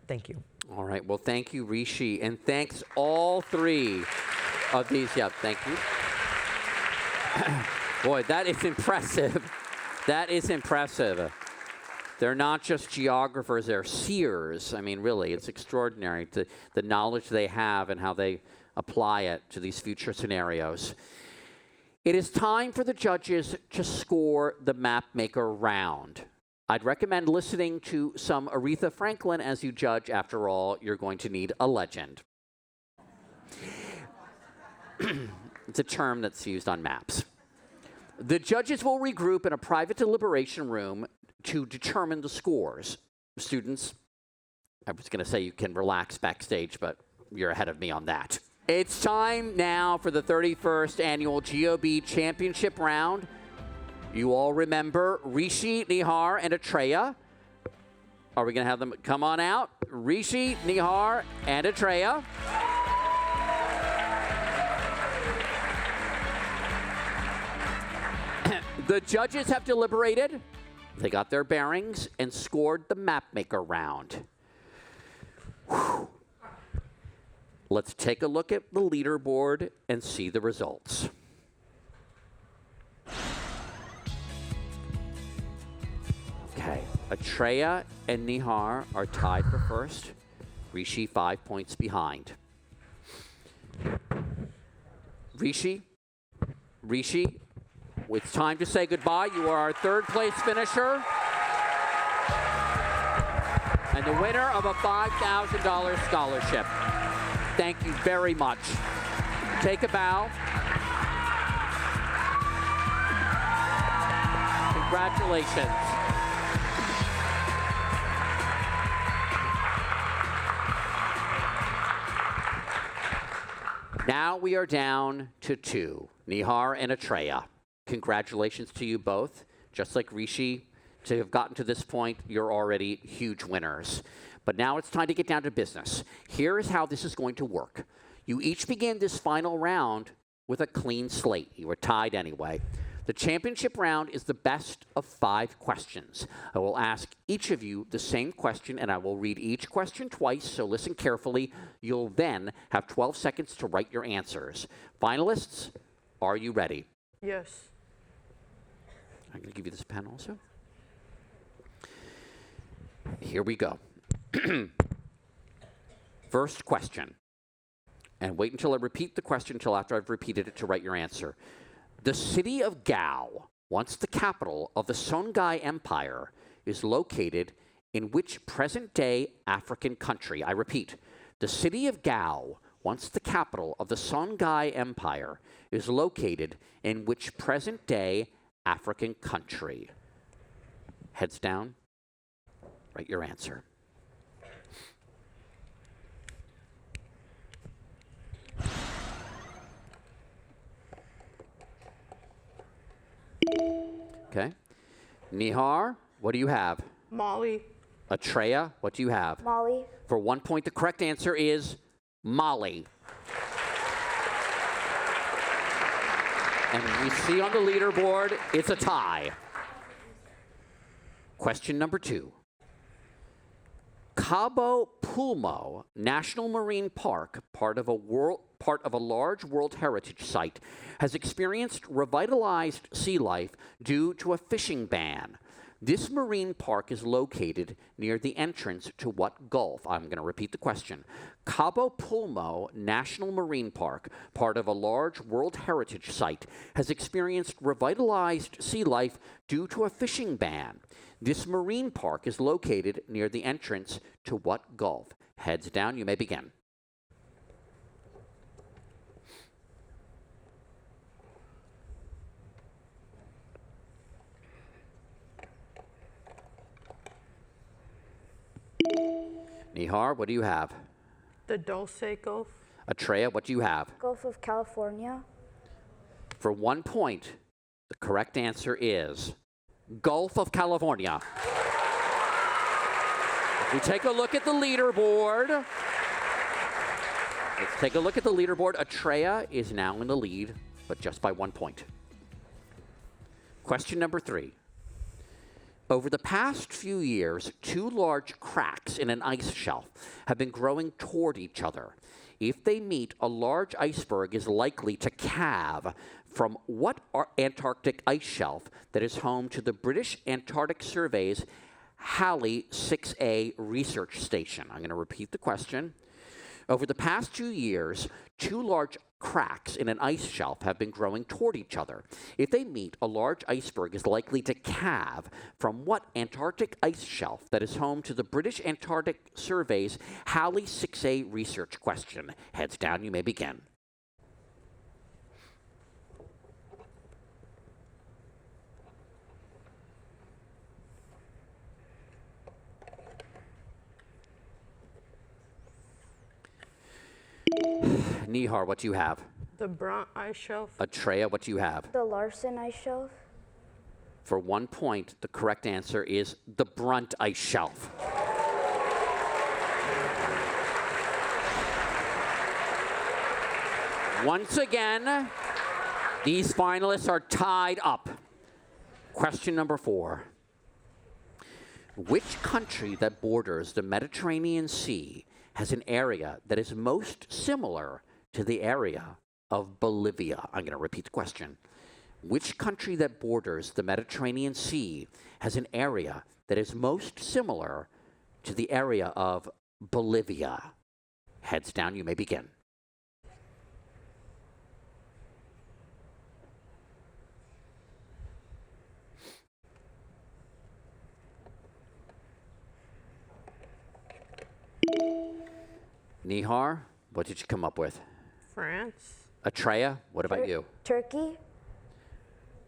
Thank you. All right, well, thank you, Rishi, and thanks all 3 of these. Yeah, thank you. Boy, that is impressive. That is impressive. They're not just geographers, they're seers. I mean, really, it's extraordinary, the knowledge they have and how they apply it to these future scenarios. It is time for the judges to score the Mapmaker round. I'd recommend listening to some Aretha Franklin as you judge. After all, you're going to need a legend. It's a term that's used on maps. The judges will regroup in a private deliberation room to determine the scores. Students, I was going to say you can relax backstage, but you're ahead of me on that. It's time now for the 31st annual GeoBee Championship round. You all remember Rishi, Nihar, and Atreya. Are we going to have them come on out? Rishi, Nihar, and Atreya. The judges have deliberated. They got their bearings and scored the Mapmaker round. Whew. Let's take a look at the leaderboard and see the results. Okay, Atreya and Nihar are tied for first. Rishi 5 points behind. Rishi, it's time to say goodbye. You are our third place finisher and the winner of a $5,000 scholarship. Thank you very much. Take a bow. Congratulations. Now we are down to two, Nihar and Atreya. Congratulations to you both. Just like Rishi, to have gotten to this point, you're already huge winners. But now it's time to get down to business. Here is how this is going to work. You each begin this final round with a clean slate. You were tied anyway. The championship round is the best of 5 questions. I will ask each of you the same question, and I will read each question twice, so listen carefully. You'll then have 12 seconds to write your answers. Finalists, are you ready? Yes. I'm going to give you this pen also. Here we go. First question. And wait until I repeat the question until after I've repeated it to write your answer. The city of Gao, once the capital of the Songhai Empire, is located in which present-day African country? I repeat, the city of Gao, once the capital of the Songhai Empire, is located in which present-day African country? Heads down. Write your answer. Okay. Nihar, what do you have? Mali. Atreya, what do you have? Mali. For 1 point, the correct answer is Mali. And we see on the leaderboard, it's a tie. Question number 2. Cabo Pulmo National Marine Park, part of a large World Heritage Site, has experienced revitalized sea life due to a fishing ban. This marine park is located near the entrance to what gulf? I'm going to repeat the question. Cabo Pulmo National Marine Park, part of a large World Heritage Site, has experienced revitalized sea life due to a fishing ban. This marine park is located near the entrance to what gulf? Heads down, you may begin. Nihar, what do you have? The Dulce Gulf. Atreya, what do you have? Gulf of California. For 1 point, the correct answer is Gulf of California. If we take a look at the leaderboard, Atreya is now in the lead, but just by 1 point. Question number 3. Over the past few years, 2 large cracks in an ice shelf have been growing toward each other. If they meet, a large iceberg is likely to calve from what Antarctic ice shelf that is home to the British Antarctic Survey's Halley 6A research station? I'm going to repeat the question. Over the past 2 years, 2 large cracks in an ice shelf have been growing toward each other. If they meet, a large iceberg is likely to calve from what Antarctic ice shelf that is home to the British Antarctic Survey's Halley 6A research question? Heads down, you may begin. Nihar, what do you have? The Brunt Ice Shelf. Atreya, what do you have? The Larsen Ice Shelf. For 1 point, the correct answer is the Brunt Ice Shelf. Once again, these finalists are tied up. Question number 4. Which country that borders the Mediterranean Sea has an area that is most similar to the area of Bolivia? I'm going to repeat the question. Which country that borders the Mediterranean Sea has an area that is most similar to the area of Bolivia? Heads down, you may begin. Nihar, what did you come up with? France. Atreya, what about you? Turkey.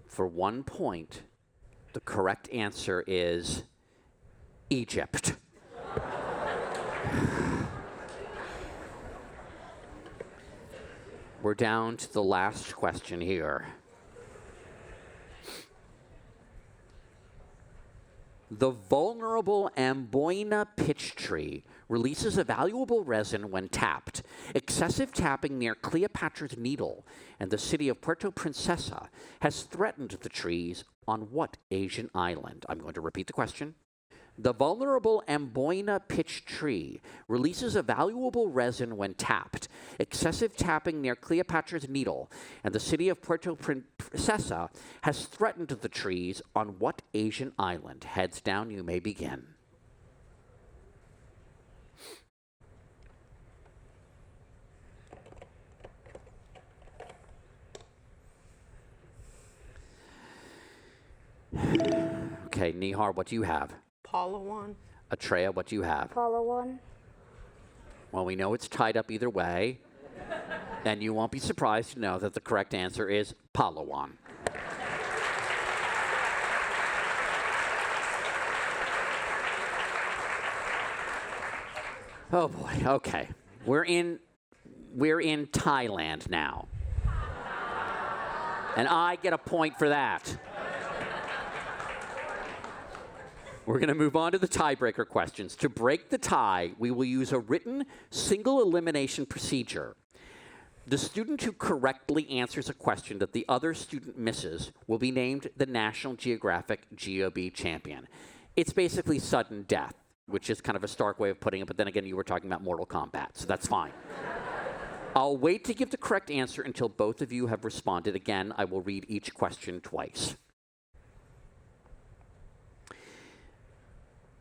For 1 point, the correct answer is Egypt. We're down to the last question here. The vulnerable Amboina pitch tree releases a valuable resin when tapped. Excessive tapping near Cleopatra's Needle and the city of Puerto Princesa has threatened the trees on what Asian island? I'm going to repeat the question. The vulnerable Amboina pitch tree releases a valuable resin when tapped. Excessive tapping near Cleopatra's Needle and the city of Puerto Princesa has threatened the trees on what Asian island? Heads down, you may begin. Okay, Nihar, what do you have? Palawan. Atreya, what do you have? Palawan. Well, we know it's tied up either way, and you won't be surprised to know that the correct answer is Palawan. Oh boy, okay. We're in Thailand now. And I get a point for that. We're going to move on to the tiebreaker questions. To break the tie, we will use a written single elimination procedure. The student who correctly answers a question that the other student misses will be named the National Geographic GeoBee Champion. It's basically sudden death, which is kind of a stark way of putting it, but then again, you were talking about Mortal Kombat, so that's fine. I'll wait to give the correct answer until both of you have responded. Again, I will read each question twice.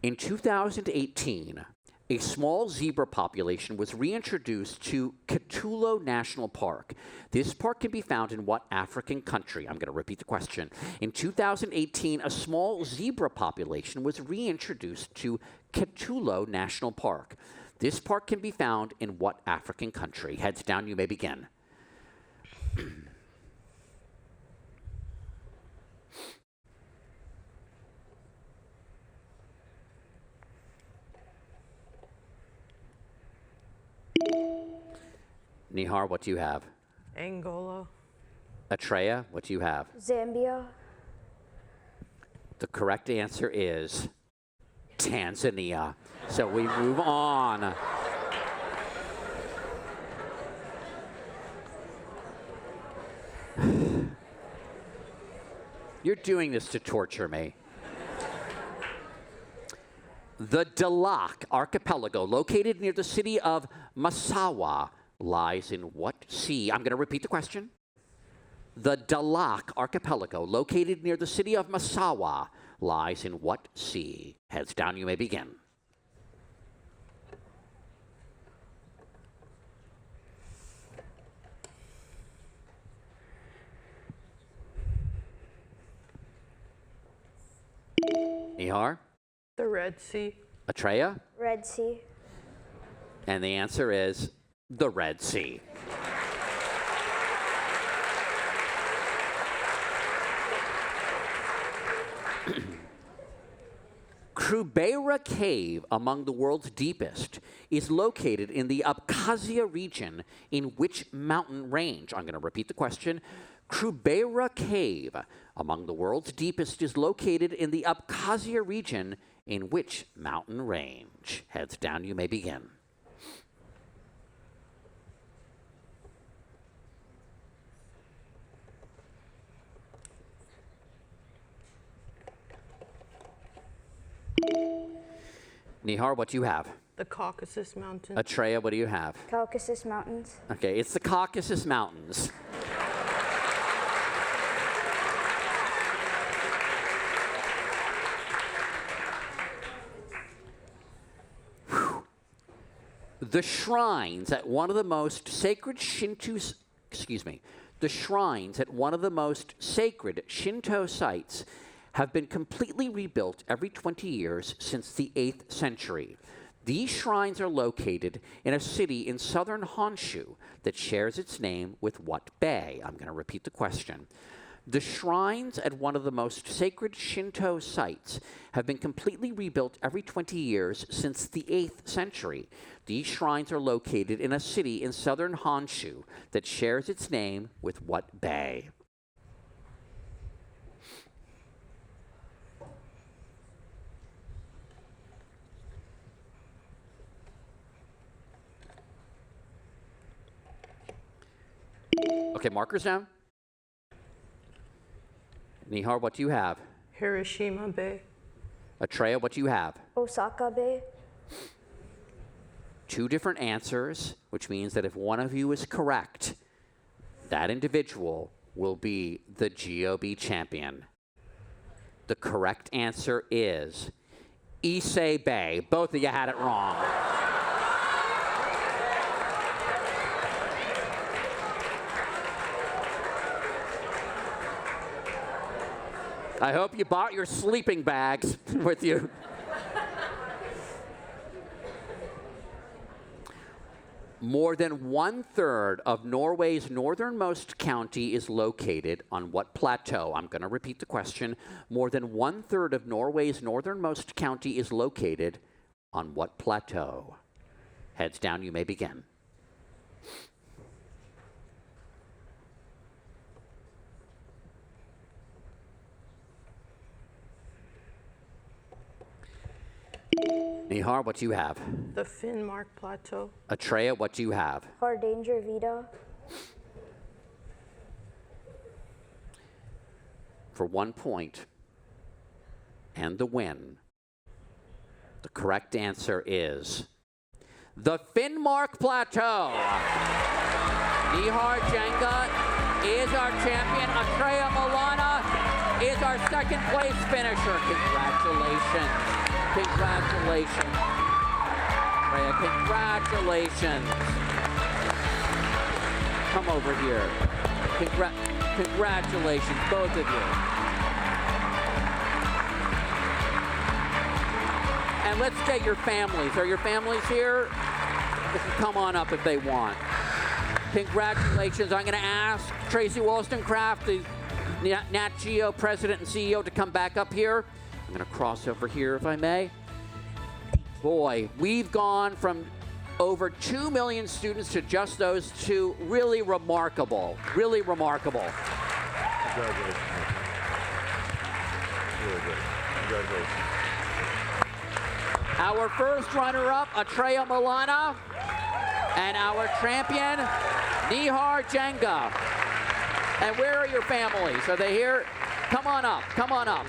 In 2018, a small zebra population was reintroduced to Kitulo National Park. This park can be found in what African country? I'm going to repeat the question. In 2018, a small zebra population was reintroduced to Kitulo National Park. This park can be found in what African country? Heads down, you may begin. Nihar, what do you have? Angola. Atreya, what do you have? Zambia. The correct answer is Tanzania. So we move on. You're doing this to torture me. The Dahlak Archipelago, located near the city of Massawa, lies in what sea? I'm going to repeat the question. The Dahlak Archipelago, located near the city of Massawa, lies in what sea? Heads down, you may begin. Nihar? The Red Sea. Atreya? Red Sea. And the answer is the Red Sea. Krubera Cave, among the world's deepest, is located in the Abkhazia region in which mountain range? I'm going to repeat the question. Krubera Cave, among the world's deepest is located in the Abkhazia region in which mountain range? Heads down, you may begin. Nihar, what do you have? The Caucasus Mountains. Atreya, what do you have? Caucasus Mountains. Okay, it's the Caucasus Mountains. Whew. The shrines at one of the most sacred the shrines at one of the most sacred Shinto sites have been completely rebuilt every 20 years since the 8th century. These shrines are located in a city in southern Honshu that shares its name with what bay? I'm going to repeat the question. The shrines at one of the most sacred Shinto sites have been completely rebuilt every 20 years since the 8th century. These shrines are located in a city in southern Honshu that shares its name with what bay? Okay, markers down. Nihar, what do you have? Hiroshima Bay. Atreya, what do you have? Osaka Bay. Two different answers, which means that if one of you is correct, that individual will be the GeoBee champion. The correct answer is Issei Bay. Both of you had it wrong. I hope you bought your sleeping bags with you. More than 1/3 of Norway's northernmost county is located on what plateau? I'm going to repeat the question. More than 1/3 of Norway's northernmost county is located on what plateau? Heads down, you may begin. Nihar, what do you have? The Finnmark Plateau. Atreya, what do you have? Hardanger Vida. For 1 point and the win, the correct answer is the Finnmark Plateau. Nihar Jenga is our champion. Atreya Milana is our second place finisher. Congratulations. Congratulations. Atreya, congratulations. Come over here. Congratulations, both of you. And let's get your families. Are your families here? They can come on up if they want. Congratulations. I'm going to ask Tracy Wollstonecraft, the Nat Geo president and CEO, to come back up here. I'm going to cross over here, if I may. Boy, we've gone from over 2 million students to just those two. Really remarkable. Really remarkable. Congratulations. Really good. Congratulations. Our first runner-up, Atreya Milana, and our champion, Nihar Jenga. And where are your families? Are they here? Come on up. Come on up.